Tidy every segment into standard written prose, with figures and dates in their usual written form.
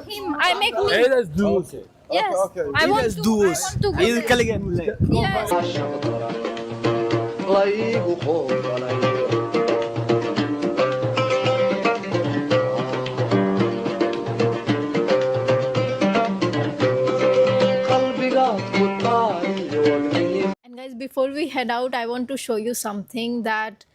him. I make me. Hey, let's do it. Yes. Okay. I want Let's to. do I it. want to go Ayun there. kaligan mo lang. Yes. laygu qoolay qalbiga ku taaliyo wadniyo And guys, before we head out, I want to show you something that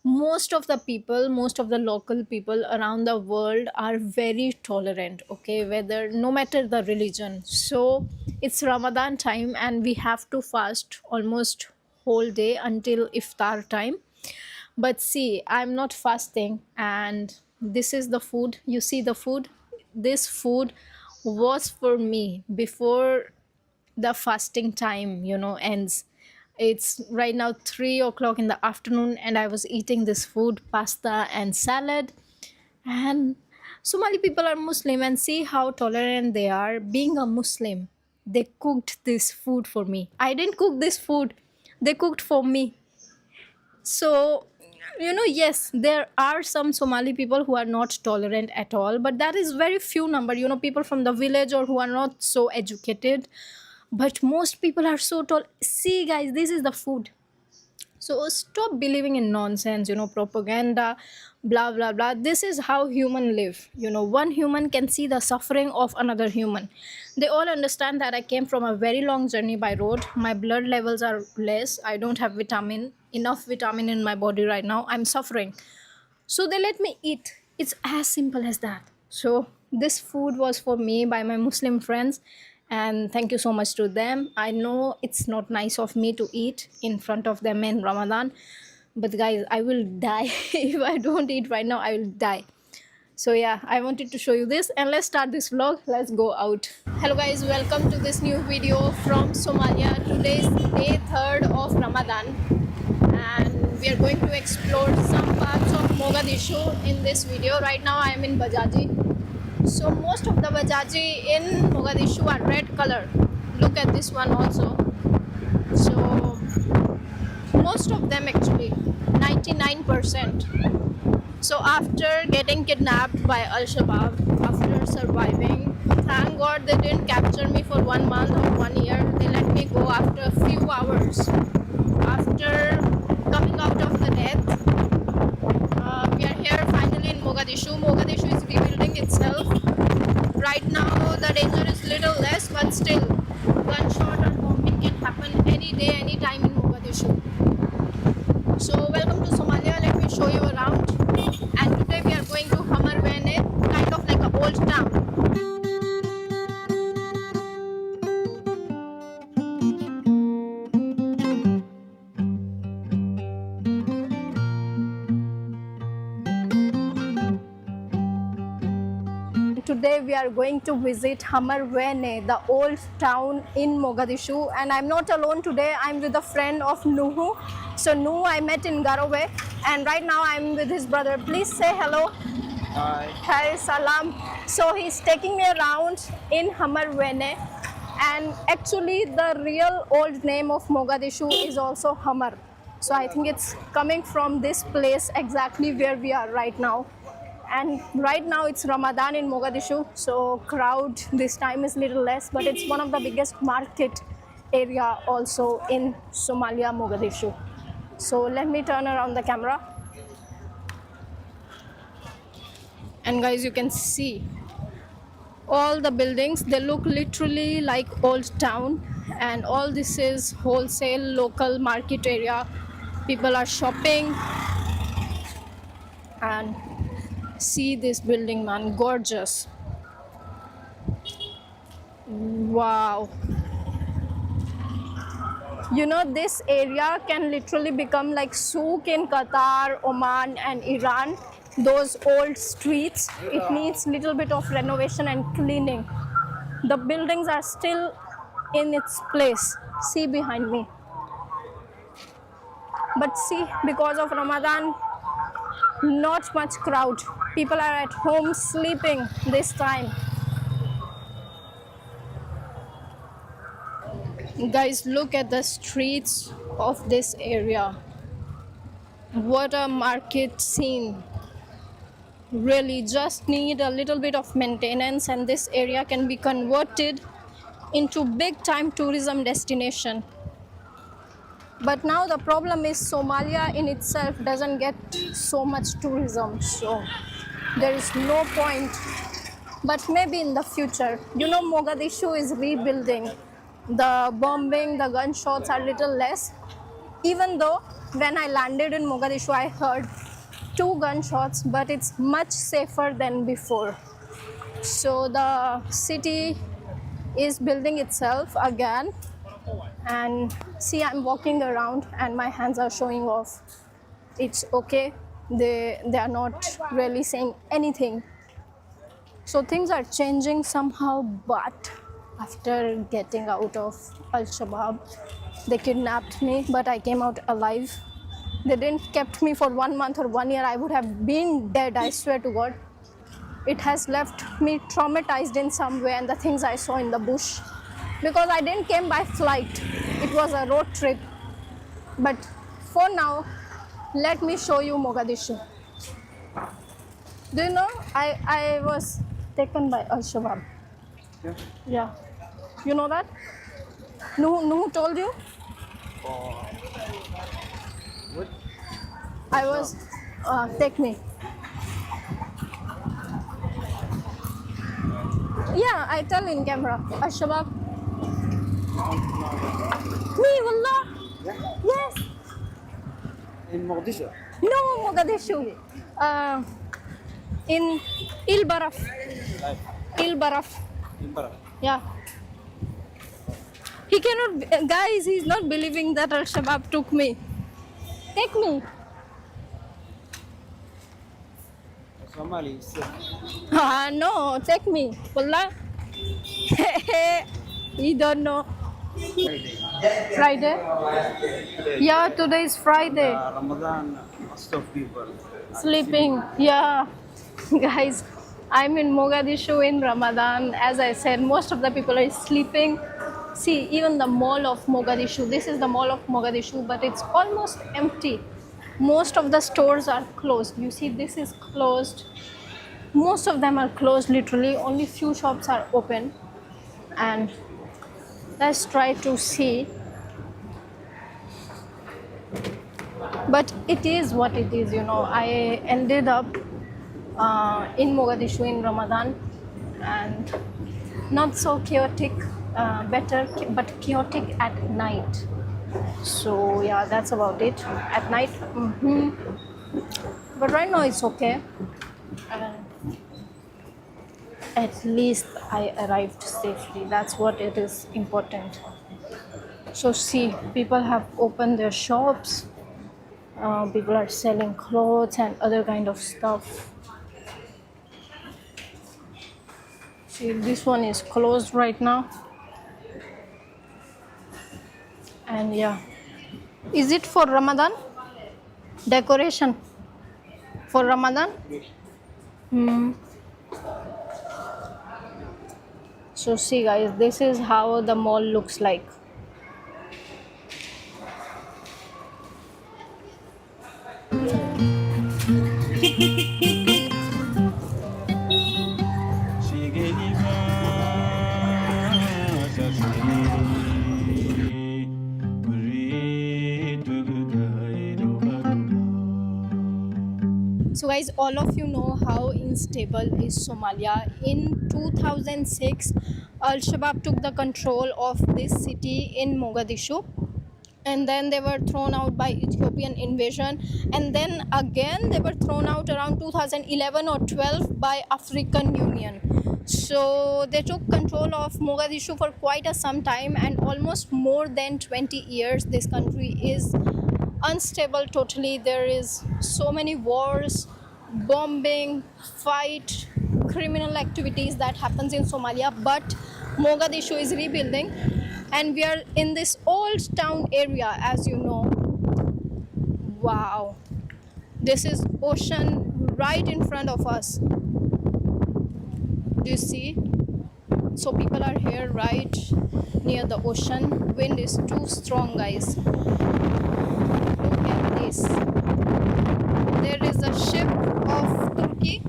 most of the people, most of the local people around the world are very tolerant, okay, whether no matter the religion. So it's Ramadan time and we have to fast almost whole day until iftar time. But see, I'm not fasting, and this is the food. You see the food? This food was for me before the fasting time ends. It's right now 3 o'clock in the afternoon and I was eating this food, pasta and salad. And Somali people are Muslim, and see how tolerant they are. Being a Muslim, they cooked this food for me. I didn't cook this food, they cooked for me. So yes, there are some Somali people who are not tolerant at all, but that is very few number, people from the village or who are not so educated. But most people are so tall. See guys, this is the food. So stop believing in nonsense, propaganda, blah blah blah. This is how human live. One human can see the suffering of another human. They all understand that I came from a very long journey by road. My blood levels are less. I don't have enough vitamin in my body right now. I'm suffering. So they let me eat. It's as simple as that. So this food was for me by my Muslim friends, and thank you so much to them. I know it's not nice of me to eat in front of them in Ramadan, but guys, I will die if I don't eat right now. I will die. So yeah, I wanted to show you this, and let's start this vlog. Let's go out. Hello guys, welcome to this new video from Somalia. Today is day 3rd of Ramadan, and we are going to explore some parts of Mogadishu in this video. Right now I am in Bajaji. So most of the Bajaji in Mogadishu are red color. Look at this one also. So most of them actually, 99%. So after getting kidnapped by Al-Shabaab, after surviving, thank God they didn't capture me for 1 month or 1 year. They let me go after a few hours. After coming out of the death, we are here finally in Mogadishu. Mogadishu is rebuilding itself. Right now the danger is little less, but still gunshot or bombing can happen any day, any time in Mogadishu. So welcome to Somalia. Let me show you around. And today we are going to Hamarwene, kind of like a old town. Today we are going to visit Hamarwene, the old town in Mogadishu, and I'm not alone today. I'm with a friend of Nuhu. So Nuhu I met in Garowe, and right now I'm with his brother. Please say hello. Hi. Hi, salam. So he's taking me around in Hamarwene, and actually the real old name of Mogadishu is also Hamar. So I think it's coming from this place exactly where we are right now. And right now it's Ramadan in Mogadishu, so crowd this time is little less, but it's one of the biggest market area also in Somalia, Mogadishu. So let me turn around the camera. And guys, you can see all the buildings, they look literally like old town, and all this is wholesale local market area. People are shopping, and see this building, man, gorgeous. Wow. This area can literally become like souk in Qatar, Oman and Iran. Those old streets, it needs little bit of renovation and cleaning. The buildings are still in its place. See behind me. But see, because of Ramadan, not much crowd. People are at home sleeping this time. Guys, look at the streets of this area. What a market scene. really just need a little bit of maintenance, and this area can be converted into big time tourism destination. But now the problem is Somalia in itself doesn't get so much tourism, so there is no point. But maybe in the future, Mogadishu is rebuilding. The bombing, the gunshots are little less. Even though when I landed in Mogadishu, I heard 2 gunshots, but it's much safer than before. So the city is building itself again. And see, I'm walking around and my hands are showing off. It's okay. They are not really saying anything. So things are changing somehow, but after getting out of Al Shabaab, they kidnapped me, but I came out alive. They didn't kept me for 1 month or 1 year. I would have been dead, I swear to God. It has left me traumatized in some way, and the things I saw in the bush. Because I didn't came by flight. It was a road trip. But for now, let me show you Mogadishu. Do you know, I was taken by Al Shabaab. Yeah. Yeah. You know that? Who told you? What? I was, take me. Yeah, I tell in camera. Al Shabaab. Me, wallah. Yeah. Yes. In Mogadishu. No, Mogadishu. In Il Baraf. Right. Il Baraf. In Baraf. Yeah. He cannot, guys, he's not believing that Al Shabaab took me. Take me. Somali. Is, No, take me. Wallah. You don't know. Friday? Yeah, today is Friday. Ramadan, most of people Sleeping. Yeah. Guys, I'm in Mogadishu in Ramadan. As I said, most of the people are sleeping. See, even the mall of Mogadishu, this is the mall of Mogadishu, but it's almost empty. Most of the stores are closed. You see, this is closed. Most of them are closed, literally. Only few shops are open. And let's try to see. But it is what it is, I ended up in Mogadishu in Ramadan, and not so chaotic, better, but chaotic at night. So yeah, that's about it. At night, but right now it's okay. At least I arrived safely. That's what it is important. So see, people have opened their shops. People are selling clothes and other kind of stuff. See, this one is closed right now. And yeah, is it for Ramadan? Decoration for Ramadan? So see guys, this is how the mall looks like. So guys, all of you know how unstable is Somalia. In 2006, Al-Shabaab took the control of this city in Mogadishu, and then they were thrown out by Ethiopian invasion, and then again they were thrown out around 2011 or 12 by African Union. So they took control of Mogadishu for quite some time, and almost more than 20 years this country is unstable totally. There is so many wars, bombing, fight, criminal activities that happens in Somalia, but Mogadishu is rebuilding, and we are in this old town area, as you know. Wow, this is ocean right in front of us. Do you see? So people are here right near the ocean. Wind is too strong, guys. Look at this. There is a ship of Turkey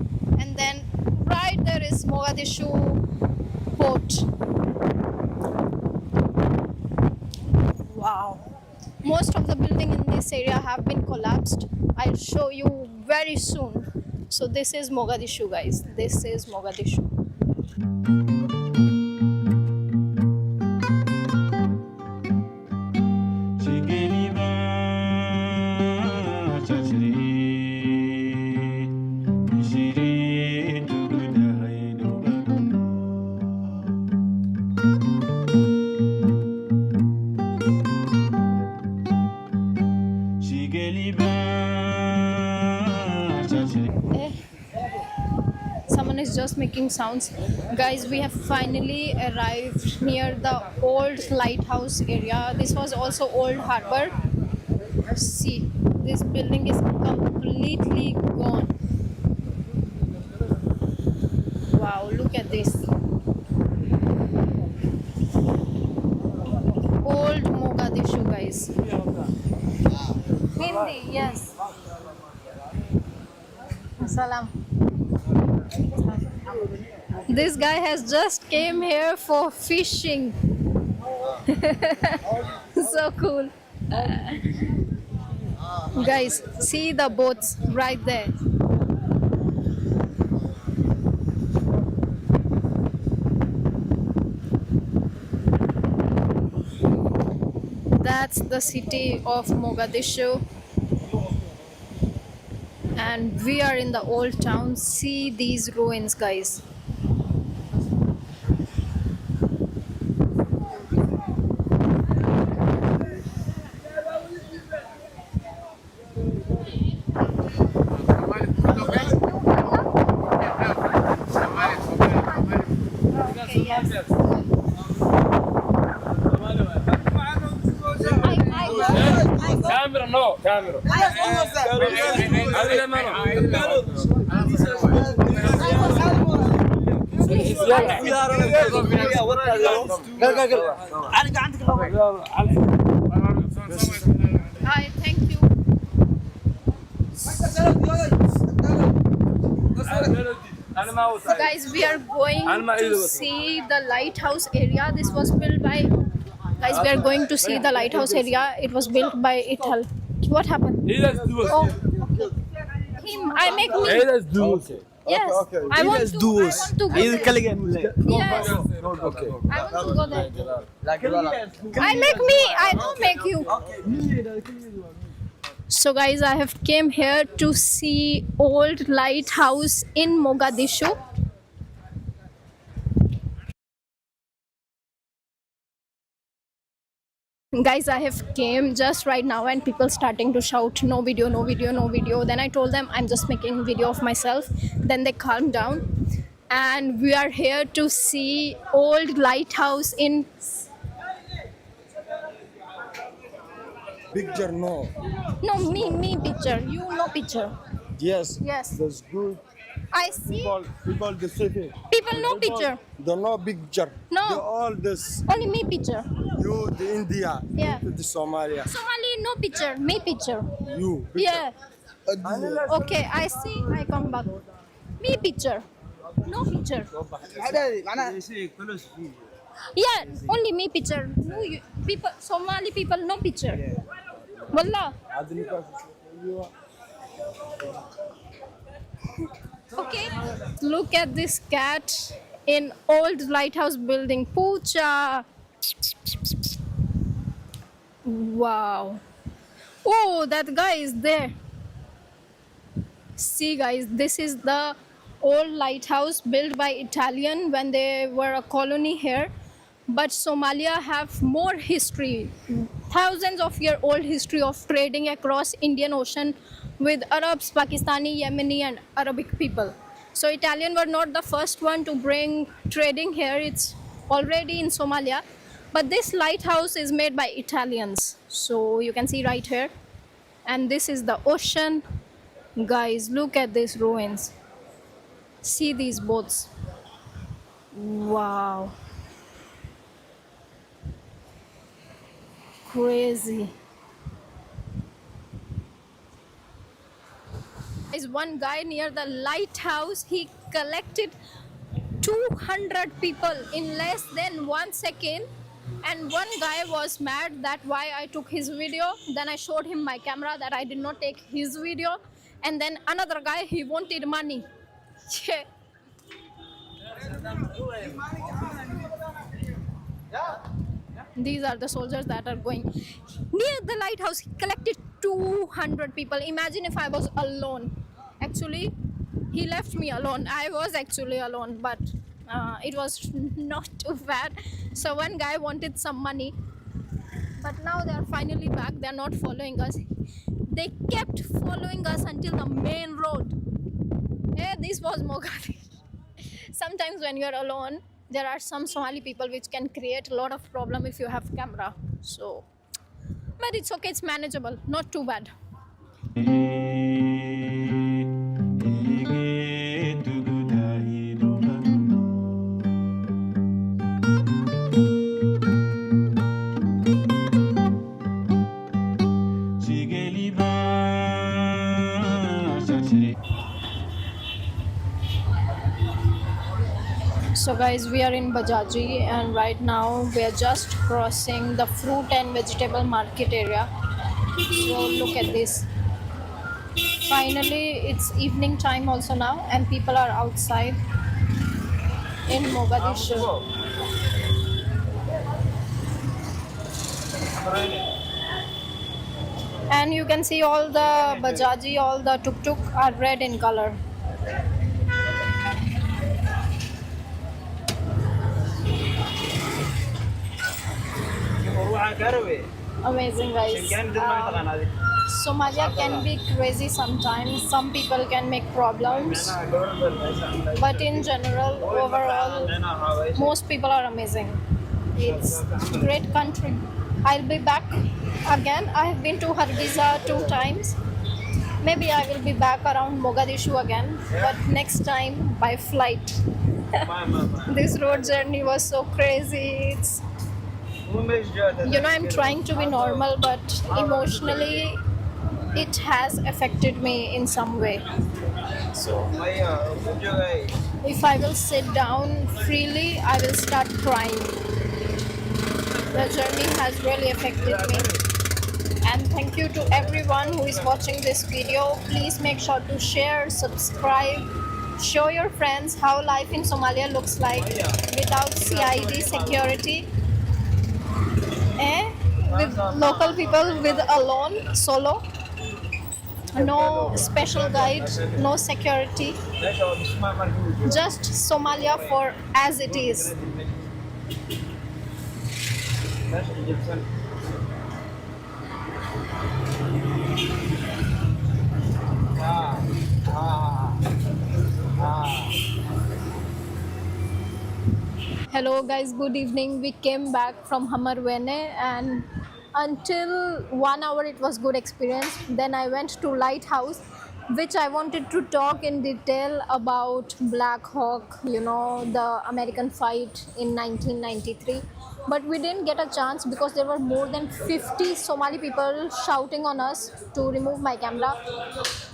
collapsed. I'll show you very soon. So this is Mogadishu, guys. This is Mogadishu. Eh, someone is just making sounds. Guys, we have finally arrived near the old lighthouse area. This was also old harbor. See, this building is completely gone. Wow, look at this. Old Mogadishu, guys. Hindi, yes. Salam. This guy has just came here for fishing. So cool. Guys, see the boats right there. That's the city of Mogadishu. And we are in the old town. See these ruins, guys. Okay, yes. I go. Camera, no, camera. Hi, thank you. So guys, we are going to see the lighthouse area. This was built by guys. We are going to see the lighthouse area. It was built by Ital. What happened? Oh, him. I make me. Yes. I want to go there. Yes. I want to go there. I make me. I don't make you. So guys, I have came here to see old lighthouse in Mogadishu. Guys, I have came just right now and people starting to shout no video, no video, no video. Then I told them I'm just making video of myself. Then they calmed down and we are here to see old lighthouse in Picture, no. me picture. You no picture. Yes. Yes. That's good. I see People the city. people no picture. The no picture. No. The all this. Only me picture. You, the India. Yeah. The Somalia. Somali no picture. Me picture. You. Yeah. Picture. Okay, I see. I come back. Me picture. No picture. Yeah, only me picture. No, you, people, Somali people, no picture. Wallah. Okay. Look at this cat in old lighthouse building. Poocha. Wow. Oh, that guy is there. See, guys, this is the old lighthouse built by Italian when they were a colony here. But Somalia have more history, thousands of year old history of trading across Indian Ocean with Arabs, Pakistani, Yemeni and Arabic people. So Italian were not the first one to bring trading here. It's already in Somalia. But this lighthouse is made by Italians. So you can see right here. And this is the ocean. Guys, look at these ruins. See these boats. Wow. Crazy. Is one guy near the lighthouse. He collected 200 people in less than 1 second. And one guy was mad that why I took his video. Then I showed him my camera that I did not take his video. And then another guy, he wanted money. Yeah. These are the soldiers that are going near the lighthouse. He collected 200 people. Imagine if I was alone. Actually, he left me alone. I was actually alone, but it was not too bad. So one guy wanted some money, but now they are finally back. They are not following us. They kept following us until the main road. Yeah, this was Mogadishu. Sometimes when you are alone, there are some Somali people which can create a lot of problem if you have camera. So, but it's okay. It's manageable. Not too bad. So guys, we are in Bajaji and right now we are just crossing the fruit and vegetable market area. So look at this. Finally, it's evening time also now and people are outside in Mogadishu. And you can see all the Bajaji, all the tuk-tuk are red in color. Amazing guys. Somalia can be crazy sometimes. Some people can make problems. But in general, overall, most people are amazing. It's a great country. I'll be back again. I have been to Hargeisa 2 times. Maybe I will be back around Mogadishu again. But next time by flight. This road journey was so crazy. It's I'm trying to be normal, but emotionally it has affected me in some way. So if I will sit down freely, I will start crying. The journey has really affected me. And thank you to everyone who is watching this video. Please make sure to share, subscribe, show your friends how life in Somalia looks like without CID security. With local people, with alone, solo, no special guide, no security, just Somalia for as it is. Hello guys, good evening. We came back from Hamarwene and until 1 hour it was good experience. Then I went to Lighthouse, which I wanted to talk in detail about Black Hawk, the American fight in 1993. But we didn't get a chance because there were more than 50 Somali people shouting on us to remove my camera.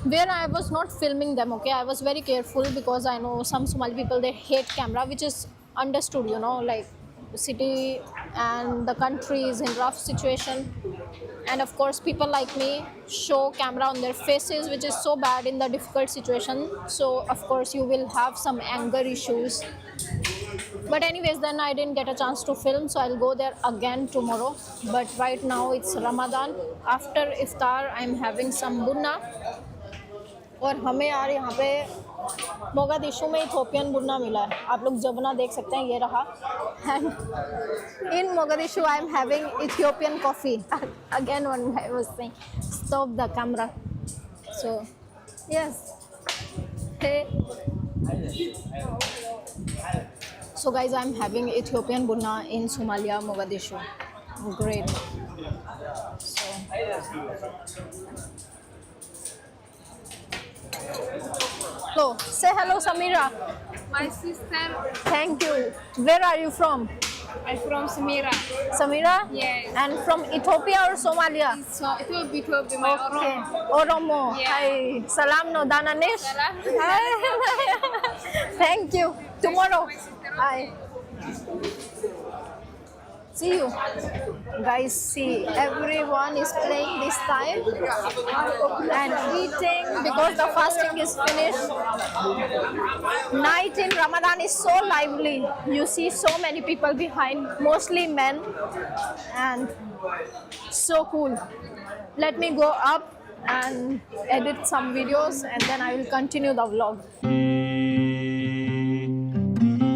Where I was not filming them, okay? I was very careful because I know some Somali people, they hate camera, which is understood, like the city and the country is in rough situation, and of course people like me show camera on their faces, which is so bad in the difficult situation. So of course you will have some anger issues. But anyways, then I didn't get a chance to film, so I'll go there again tomorrow. But right now it's Ramadan. After iftar I'm having some bunna. और हमें यार यहाँ पे Mogadishu में Ethiopian बुन्ना मिला है. आप लोग जबना देख सकते हैं, ये रहा. And in Mogadishu I am having Ethiopian coffee. Again one guy was saying stop the camera. So yes. Hey. So guys, I am having Ethiopian bunna in Somalia, Mogadishu. Great. So hello, say hello Samira. My sister, Thank you. Where are you from? I'm from Samira. Samira? Yes. And from Ethiopia or Somalia? So it will be my Okay. Oromo. Oromo. Yeah. Hi. Salam no Dananesh. Salam. Hi. Thank you. Tomorrow. Hi. See you. Guys, see, everyone is playing this time and eating because the fasting is finished. Night in Ramadan is so lively. You see so many people behind, mostly men, and so cool. Let me go up and edit some videos and then I will continue the vlog.